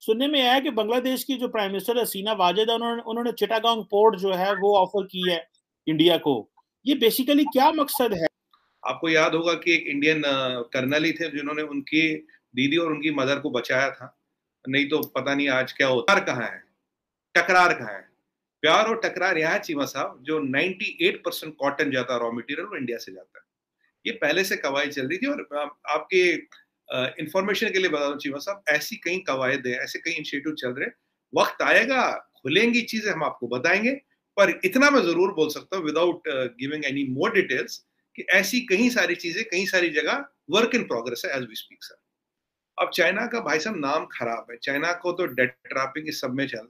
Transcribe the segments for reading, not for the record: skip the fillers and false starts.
सुनने में आया कि बांग्लादेश की जो प्राइम मिनिस्टर हसीना वाजेद है, उन्होंने चिटागांग पोर्ट जो है वो ऑफर की है इंडिया को। ये बेसिकली क्या मकसद है? आपको याद होगा कि एक इंडियन कर्नल ही थे जिन्होंने उनकी दीदी और उनकी मदर को बचाया था। नहीं तो पता नहीं आज क्या होता। प्यार कहाँ है, टकरार कहाँ है? प्यार और टकरार यहाँ है चीमा साहब, जो 98% कॉटन जाता है रॉ मटेरियल वो इंडिया से जाता है। ये पहले से कवायद चल रही थी। और आपके इंफॉर्मेशन के लिए बता दूं चीमा साहब, ऐसी कई कवायद है, ऐसे कई इनिशिएटिव चल रहे हैं। वक्त आएगा, खुलेंगी चीजें, हम आपको बताएंगे। पर इतना मैं जरूर बोल सकता हूँ without giving any more details कि ऐसी कई सारी चीजें कई सारी जगह वर्क इन प्रोग्रेस है एज वी स्पीक सर। अब चाइना का भाई साहब नाम खराब है, चाइना को तो डेट ट्रैपिंग इस सब में चल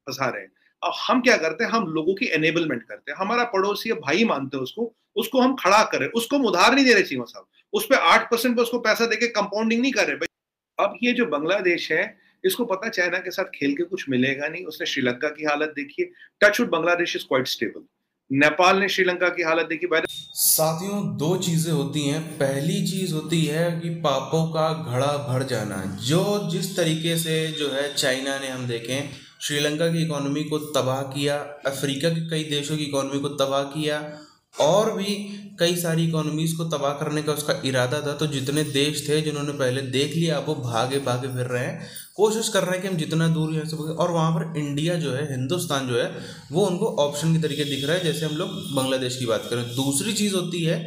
फंसा रहे हैं। अब हम क्या करते हैं, हम लोगों की एनेबलमेंट करते हैं। हमारा पड़ोसी है, भाई मानते हैं उसको, उसको हम खड़ा करें, उसको हम उधार नहीं दे रहे चीमा साहब, उस पर 8% पे उसको पैसा देके कंपाउंडिंग नहीं कर रहे भाई। अब ये जो बांग्लादेश है, इसको पता चाइना के साथ खेल के कुछ मिलेगा नहीं। उसने श्रीलंका की हालत देखी है, touchwood Bangladesh is quite stable. Nepal ने श्रीलंका की हालत देखी। साथियों, दो चीजें होती हैं। पहली चीज होती है कि पापों का घड़ा भर जाना। जो जिस तरीके से जो है चाइना ने, हम देखें, श्रीलंका की इकोनॉमी को तबाह किया, अफ्रीका के कई देशों की इकोनॉमी को तबाह किया, और भी कई सारी इकोनॉमीज को तबाह करने का उसका इरादा था। तो जितने देश थे जिन्होंने पहले देख लिया, अब वो भागे भागे फिर रहे हैं, कोशिश कर रहे हैं कि हम जितना दूर यहाँ से और वहाँ पर इंडिया जो है, हिंदुस्तान जो है, वो उनको ऑप्शन के तरीके दिख रहा है। जैसे हम लोग बांग्लादेश की बात करें। दूसरी चीज़ होती है,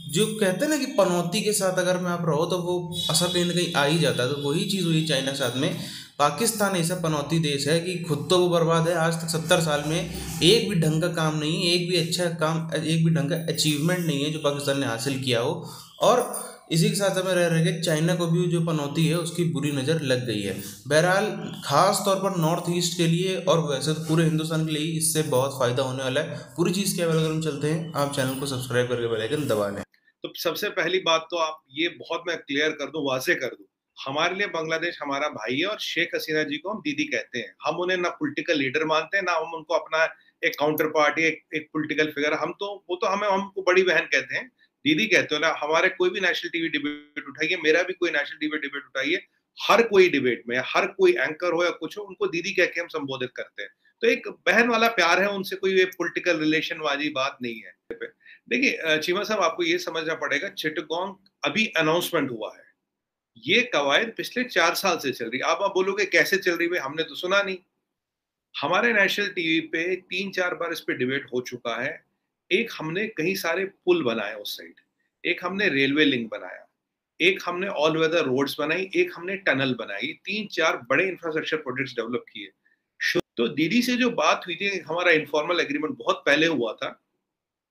जो कहते हैं ना कि पनौती के साथ अगर में आप रहो तो वो असर कहीं ना कहीं आ ही जाता है। तो वही चीज़ हुई चाइना के साथ में। पाकिस्तान ऐसा पनौती देश है कि खुद तो वो बर्बाद है, आज तक 70 साल में एक भी ढंग का काम नहीं है, एक भी अच्छा काम, एक भी ढंग का अचीवमेंट नहीं है जो पाकिस्तान ने हासिल किया हो। और इसी के साथ में रह रह के चाइना को भी जो पनौती है उसकी बुरी नज़र लग गई है। बहरहाल, खास तौर पर नॉर्थ ईस्ट के लिए और वैसे तो पूरे हिंदुस्तान के लिए इससे बहुत फ़ायदा होने वाला है। पूरी चीज़ के अगर हम चलते हैं, आप चैनल को सब्सक्राइब करके बेल आइकन दबा लें। तो सबसे पहली बात तो आप ये बहुत मैं क्लियर कर दूं, वाजे कर दूं, हमारे लिए बांग्लादेश हमारा भाई है और शेख हसीना जी को हम दीदी कहते हैं। हम उन्हें ना पॉलिटिकल लीडर मानते हैं, ना हम उनको अपना एक काउंटर पार्टी, एक पॉलिटिकल फिगर। हम तो वो तो हमें हमको बड़ी बहन कहते हैं, दीदी कहते हो ना। हमारे कोई भी नेशनल टीवी डिबेट उठाइए, मेरा भी कोई नेशनल टीवी डिबेट उठाइए, हर कोई डिबेट में, हर कोई एंकर हो या कुछ हो, उनको दीदी कह के हम संबोधित करते हैं। तो एक बहन वाला प्यार है उनसे, कोई पॉलिटिकल रिलेशन वाली बात नहीं है। देखिए चीमा साहब, आपको ये समझना पड़ेगा, चिटगांग अभी अनाउंसमेंट हुआ है, ये कवायद पिछले 4 साल से चल रही। आप बोलोगे कैसे चल रही है, हमने तो सुना नहीं। हमारे नेशनल टीवी पे 3-4 बार इस पे डिबेट हो चुका है। एक हमने कई सारे पुल बनाए उस साइड, एक हमने रेलवे लिंक बनाया, एक हमने ऑल वेदर रोड्स बनाई, एक हमने टनल बनाई, 3-4 बड़े इंफ्रास्ट्रक्चर प्रोजेक्ट्स डेवलप किए। तो दीदी से जो बात हुई थी, हमारा इनफॉर्मल एग्रीमेंट बहुत पहले हुआ था,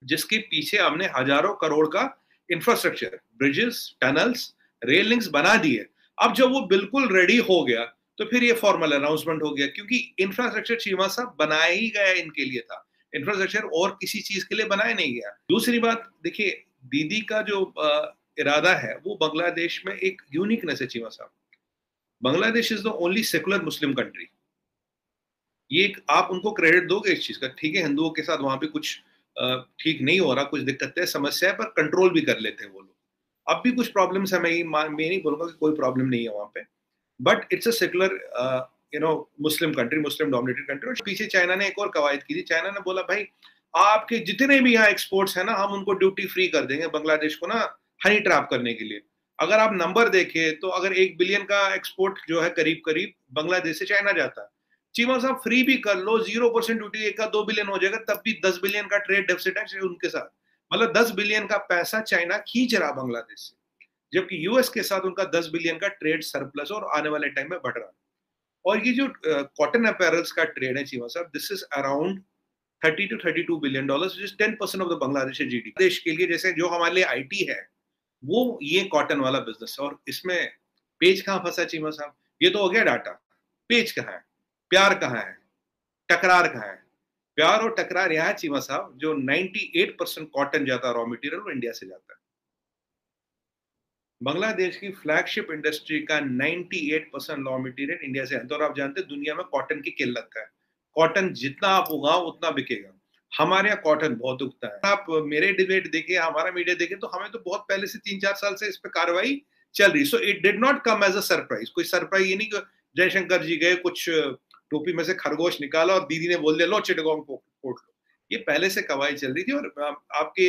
जिसके पीछे हमने हजारों करोड़ का infrastructure, bridges, tunnels, rail links बना दिए। अब जब वो बिल्कुल रेडी हो गया तो फिर ये फॉर्मल अनाउंसमेंट हो गया, क्योंकि इंफ्रास्ट्रक्चर चीमा साहब बनाया ही गया इनके लिए था। इंफ्रास्ट्रक्चर और किसी चीज के लिए बनाया नहीं गया। दूसरी बात देखिए, दीदी का जो इरादा है वो बांग्लादेश में एक यूनिकनेस है चीमा साहब। Bangladesh is the only secular Muslim country. ये आप उनको क्रेडिट दोगे इस चीज का, ठीक है हिंदुओं के साथ वहां पे कुछ ठीक नहीं हो रहा, कुछ दिक्कतें समस्या है, पर कंट्रोल भी कर लेते हैं वो लोग। अब भी कुछ प्रॉब्लम्स है, मैं नहीं बोलूंगा कि कोई प्रॉब्लम नहीं है वहां पे, but it's a secular Muslim country, Muslim dominated country. और पीछे चाइना ने एक और कवायद की थी। चाइना ने बोला भाई, आपके जितने भी यहाँ एक्सपोर्ट्स है ना, हम उनको ड्यूटी फ्री कर देंगे बांग्लादेश को ना, हनी ट्रैप करने के लिए। अगर आप नंबर देखें तो अगर 1 बिलियन का एक्सपोर्ट जो है करीब करीब बांग्लादेश से चाइना जाता है, चीमा साहब फ्री भी कर लो, 0% ड्यूटी, 1 का 2 बिलियन हो जाएगा, तब भी 10 बिलियन का ट्रेड डेफिसिट है उनके साथ। मतलब 10 बिलियन का पैसा चाइना खींच रहा बांग्लादेश से, जबकि यूएस के साथ उनका 10 बिलियन का ट्रेड सरप्लस और आने वाले टाइम में बढ़ रहा है। और ये जो कॉटन अपैरल्स का ट्रेड है चीमा साहब, this is around 30 to 32 billion dollar, which is 10% of the Bangladesh GDP. देश के लिए जैसे जो हमारे लिए आईटी है, वो ये कॉटन वाला बिजनेस है। और इसमें पेज कहाँ फंसा चीमा साहब? ये तो हो गया डाटा, पेज कहाँ है, प्यार कहाँ है, टकरार कहाँ है? प्यार और टकरार यहाँ है चीमा साहब, जो 98% कॉटन जाता है रॉ मटेरियल वो इंडिया से जाता है। बांग्लादेश की फ्लैगशिप इंडस्ट्री का 98% रॉ मटेरियल इंडिया से आता है। और आप जानते हैं दुनिया में कॉटन की किल्लत है, कॉटन जितना आप उगाओ उतना बिकेगा। हमारे यहाँ कॉटन बहुत उगता है। आप मेरे डिबेट देखे, हमारा मीडिया देखे, तो हमें तो बहुत पहले से 3-4 साल से इस पर कार्रवाई चल रही। So it did not come as a surprise. कोई सरप्राइज ये नहीं कि जयशंकर जी गए, कुछ टोपी में से खरगोश निकाला और दीदी ने बोल दिया लो चिटगांव पोर्ट लो। ये पहले से कवायद चल रही थी। और आपके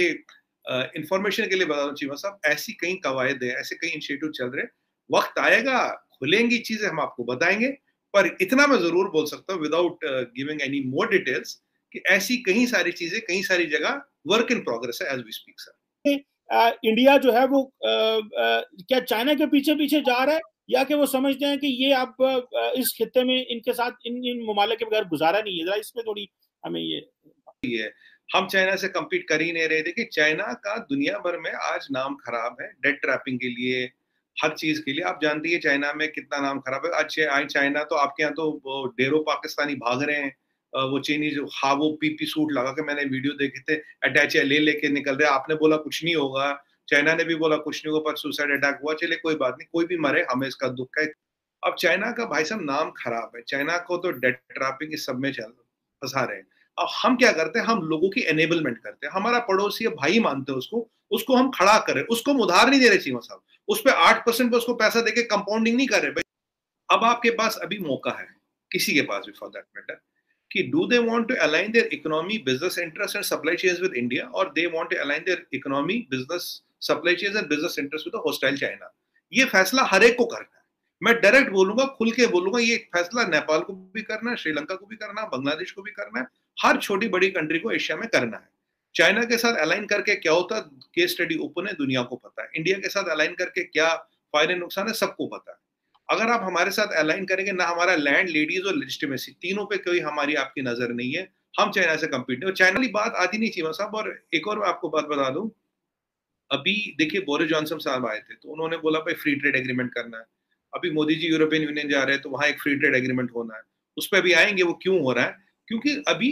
इंफॉर्मेशन के लिए बता दूं चीमा साहब, ऐसी कई कवायद है, ऐसे कई इनिशिएटिव चल रहे हैं। वक्त आएगा, खुलेंगी चीजें, हम आपको बताएंगे। पर इतना मैं जरूर बोल सकता हूँ without giving any more details कि ऐसी कई सारी चीजें कई सारी जगह वर्क इन प्रोग्रेस है as we speak sir. India जो है वो क्या चाइना के पीछे पीछे जा रहा है, या कि वो समझते हैं कि ये आप इस खित्ते में इनके साथ इन ममालिक के बगैर गुजारा नहीं है? जरा इसमें थोड़ी हमें ये हम चाइना से कम्पीट कर ही नहीं रहे। देखिए चाइना का दुनिया भर में आज नाम खराब है, डेट ट्रैपिंग के लिए, हर चीज के लिए। आप जानती है चाइना में कितना नाम खराब है। आज चाइना तो आपके यहाँ तो डेरो पाकिस्तानी भाग रहे हैं, वो चीनीज वो पीपी सूट लगा के, मैंने वीडियो देखे थे, अटैच ले लेके निकल रहे। आपने बोला कुछ नहीं होगा, चाइना ने भी बोला कुछ नहीं होगा, पर सुसाइड अटैक हुआ। चले कोई बात नहीं, कोई भी मरे, हमें इसका दुख है। अब चाइना का भाई साहब नाम खराब है, चाइना को तो डेट ट्रैपिंग इस सब में फंसा रहे हैं। अब हम क्या करते हैं, हम लोगों की एनेबलमेंट करते हैं। हमारा पड़ोसी है, भाई मानते हैं उसको हम खड़ा करें, उसको हम उधार नहीं दे रहे चीमा साहब, उस पर 8% पे उसको पैसा देके कंपाउंडिंग नहीं कर रहे भाई। अब आपके पास अभी मौका है, किसी के पास भी फॉर दैट मैटर, कि do they want to align their economy business interest and supply chains with India, और they want to align their economy business supply chains and business interest with hostile China. ये फैसला हर एक को करना है। मैं direct बोलूंगा, खुल के बोलूंगा, ये फैसला नेपाल को भी करना है, श्रीलंका को भी करना है, बांग्लादेश को भी करना है, हर छोटी बड़ी कंट्री को एशिया में करना है। चाइना के साथ अलाइन करके क्या होता, केस स्टडी ओपन है, दुनिया को पता है। इंडिया के साथ अलाइन करके क्या फायदे नुकसान है, सबको पता है। अगर आप हमारे साथ अलाइन करेंगे ना, हमारा लैंड, लेडीज और लेजिटिमेसी, तीनों पे कोई हमारी आपकी नजर नहीं है, हम चाइना से कम्पीट नहीं। चाइना वाली बात आती नहीं चीमा साहब। और एक और मैं आपको बात बता दूं, अभी देखिए बोरिस जॉनसन साहब आए थे तो उन्होंने बोला भाई फ्री ट्रेड एग्रीमेंट करना है। अभी मोदी जी यूरोपियन यूनियन जा रहे हैं तो वहां एक फ्री ट्रेड एग्रीमेंट होना है, उस पर भी आएंगे। वो क्यों हो रहा है? क्योंकि अभी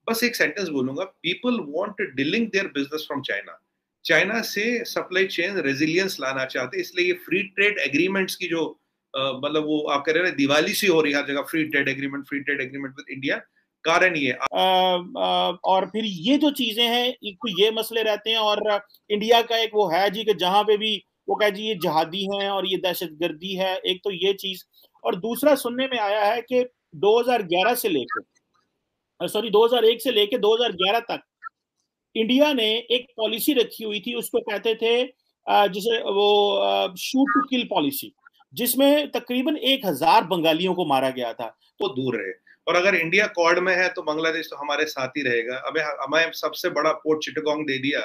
बस एक सेंटेंस बोलूंगा, people want dealing their business from China. China से सप्लाई चेन रेजिलियंस लाना चाहते, इसलिए ये फ्री ट्रेड एग्रीमेंट्स की जो मतलब वो आप कह रहे हैं दिवाली सी हो रही है हर जगह, free trade agreement with India. कारण ये और फिर ये जो चीजें हैं, एक तो ये मसले रहते हैं, और इंडिया का एक वो है जी कि जहां पे भी वो कहे जी ये जहादी हैं और ये दहशतगर्दी है, एक तो ये चीज। और दूसरा सुनने में आया है कि 2001 से लेके 2011 तक इंडिया ने एक पॉलिसी रखी हुई थी, उसको कहते थे जिसे वो शूट टू किल पॉलिसी, जिसमें तकरीबन 1000 बंगालियों को मारा गया था। तो दूर रहे, और अगर इंडिया कॉड में है तो बांग्लादेश तो हमारे साथ ही रहेगा। अब हमें सबसे बड़ा पोर्ट चिटगांग दे दिया,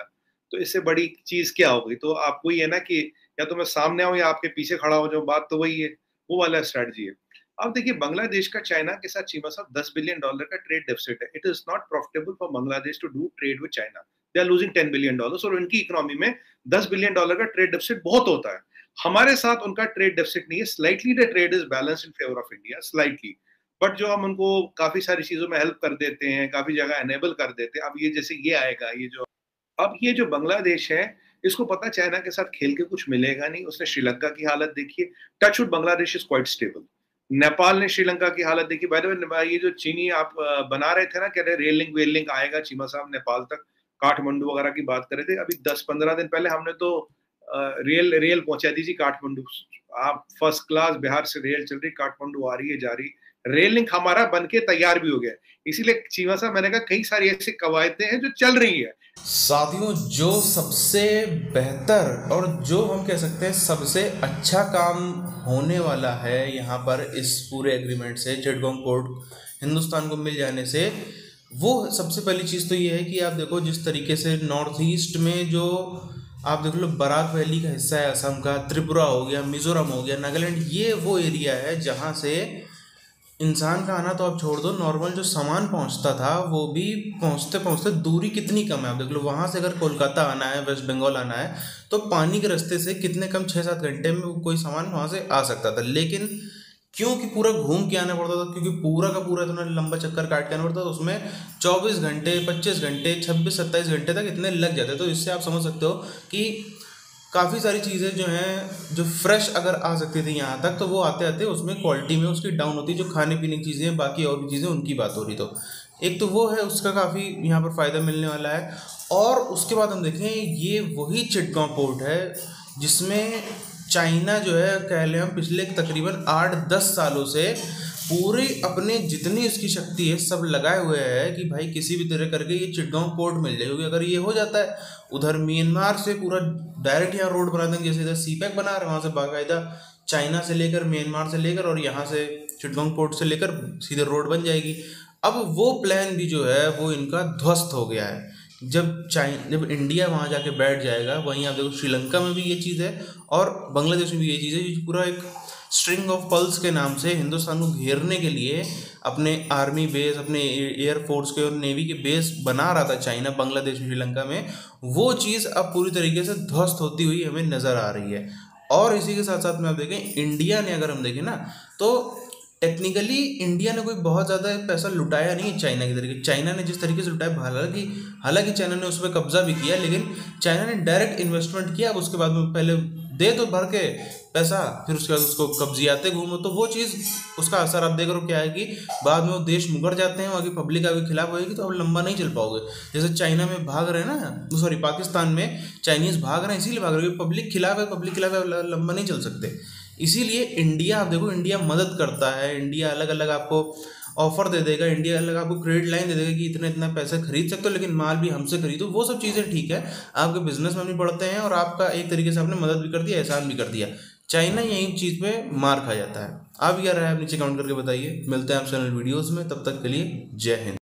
तो इससे बड़ी चीज क्या हो गई? तो आपको ये है ना कि या तो मैं सामने आऊं या आपके पीछे खड़ा हो जाऊं, बात तो वही है, वो वाला स्ट्रेटजी है। अब देखिए बांग्लादेश का चाइना के साथ चीमा साहब $10 बिलियन का ट्रेड डेफिसिट है। It is not profitable for Bangladesh to do trade with China, they are losing $10 billion, और उनकी इकोनॉमी में $10 बिलियन का ट्रेड डेफिसिट बहुत होता है। हमारे साथ उनका ट्रेड डेफिसिट नहीं है, slightly the trade is balanced in favour of India, slightly. But जो हम उनको काफी सारी चीजों में हेल्प कर देते हैं, काफी जगह एनेबल कर देते हैं। अब ये जैसे ये आएगा, ये जो बांग्लादेश है, इसको पता चाइना के साथ खेल के कुछ मिलेगा नहीं। उसने श्रीलंका की हालत देखिए, touch wood Bangladesh is quite stable. Nepal ने श्रीलंका की हालत देखी। बाय द वे ये जो चीनी आप बना रहे थे ना, कह रहे रेल लिंक आएगा चीमा साहब नेपाल तक, काठमांडू वगैरह की बात कर रहे थे। अभी 10-15 दिन पहले हमने तो रेल पहुंचा दी जी काठमांडू। आप फर्स्ट क्लास बिहार से रेल चल रही, काठमांडू आ रही है, जा रही, रेल लिंक हमारा बनके तैयार भी हो गया। इसीलिए चीमा साहब मैंने कहा कई सारी ऐसी कवायदें हैं जो चल रही है। साथियों, जो सबसे बेहतर और जो हम कह सकते हैं सबसे अच्छा काम होने वाला है यहाँ पर इस पूरे एग्रीमेंट से, चिटगांव पोर्ट हिंदुस्तान को मिल जाने से, वो सबसे पहली चीज़ तो ये है कि आप देखो जिस तरीके से नॉर्थ ईस्ट में जो आप देख लो बराक वैली का हिस्सा है असम का, त्रिपुरा हो गया, मिजोरम हो गया, नागालैंड, ये वो एरिया है जहाँ से इंसान का आना तो आप छोड़ दो, नॉर्मल जो सामान पहुंचता था वो भी पहुंचते पहुंचते दूरी कितनी कम है। आप देख लो वहाँ से अगर कोलकाता आना है, वेस्ट बंगाल आना है, तो पानी के रास्ते से कितने कम 6-7 घंटे में कोई सामान वहाँ से आ सकता था। लेकिन क्योंकि पूरा घूम के आना पड़ता था, क्योंकि पूरा का पूरा इतना लंबा चक्कर काट के आना पड़ता था, उसमें 24 घंटे, 25 घंटे, 26-27 घंटे तक इतने लग जाते। तो इससे आप समझ सकते हो कि काफ़ी सारी चीज़ें जो हैं जो फ्रेश अगर आ सकती थी यहाँ तक, तो वो आते आते उसमें क्वालिटी में उसकी डाउन होती, जो खाने पीने की चीज़ें, बाकी और भी चीज़ें, उनकी बात हो रही। तो एक तो वो है, उसका काफ़ी यहाँ पर फ़ायदा मिलने वाला है। और उसके बाद हम देखें, ये वही चिटगांव पोर्ट है जिसमें चाइना जो है कह लें हम पिछले तकरीबन 8-10 सालों से पूरे अपने जितनी इसकी शक्ति है सब लगाए हुए है कि भाई किसी भी तरह करके ये चिटगांव पोर्ट मिल जाए, क्योंकि अगर ये हो जाता है उधर म्यांमार से पूरा डायरेक्ट यहाँ रोड बना देंगे, जैसे इधर सीपैक बना रहे हैं वहाँ से बाकायदा चाइना से लेकर म्यांमार से लेकर और यहाँ से चिटगांव पोर्ट से लेकर सीधे रोड बन जाएगी। अब वो प्लान भी जो है वो इनका ध्वस्त हो गया है। जब इंडिया वहाँ जाके बैठ जाएगा, वहीं आप देखो श्रीलंका में भी ये चीज़ है और बांग्लादेश में भी ये चीज़ है, जो पूरा एक स्ट्रिंग ऑफ पल्स के नाम से हिंदुस्तान को घेरने के लिए अपने आर्मी बेस, अपने एयरफोर्स के और नेवी के बेस बना रहा था चाइना बांग्लादेश श्रीलंका में। वो चीज़ अब पूरी तरीके से ध्वस्त होती हुई हमें नज़र आ रही है। और इसी के साथ साथ में आप देखें इंडिया ने, अगर हम देखें ना तो टेक्निकली इंडिया ने कोई बहुत ज़्यादा पैसा लुटाया नहीं चाइना की तरीके। चाइना ने जिस तरीके से लुटाया, हालांकि चाइना ने उस पर कब्जा भी किया, लेकिन चाइना ने डायरेक्ट इन्वेस्टमेंट किया। अब उसके बाद में पहले दे दो भर के पैसा, फिर उसके बाद उसको कब्जियाते घूमो, तो वो चीज़ उसका असर आप देख रहे हो क्या है कि बाद में वो देश मुकर जाते हैं, वहाँ की पब्लिक आपके खिलाफ होगी तो अब लंबा नहीं चल पाओगे। जैसे चाइना में भाग रहे हैं ना, सॉरी पाकिस्तान में चाइनीज़ भाग रहे हैं, इसीलिए भाग रहे हैं पब्लिक खिलाफ है, पब्लिक खिलाफ है, लंबा नहीं चल सकते। इसीलिए इंडिया, आप देखो इंडिया मदद करता है, इंडिया अलग अलग आपको ऑफर दे देगा, इंडिया अलग आपको क्रेडिट लाइन दे देगा कि इतना इतना पैसा खरीद सकते हो, लेकिन माल भी हमसे खरीदो। वो सब चीज़ें ठीक है, आपके बिजनेस में भी बढ़ते हैं और आपका एक तरीके से आपने मदद भी कर दिया, एहसान भी कर दिया। चाइना यही चीज़ पे मार खा जाता है। आप क्या राय है नीचे कमेंट करके बताइए। मिलते हैं आपसे वीडियोज़ में, तब तक के लिए जय हिंद।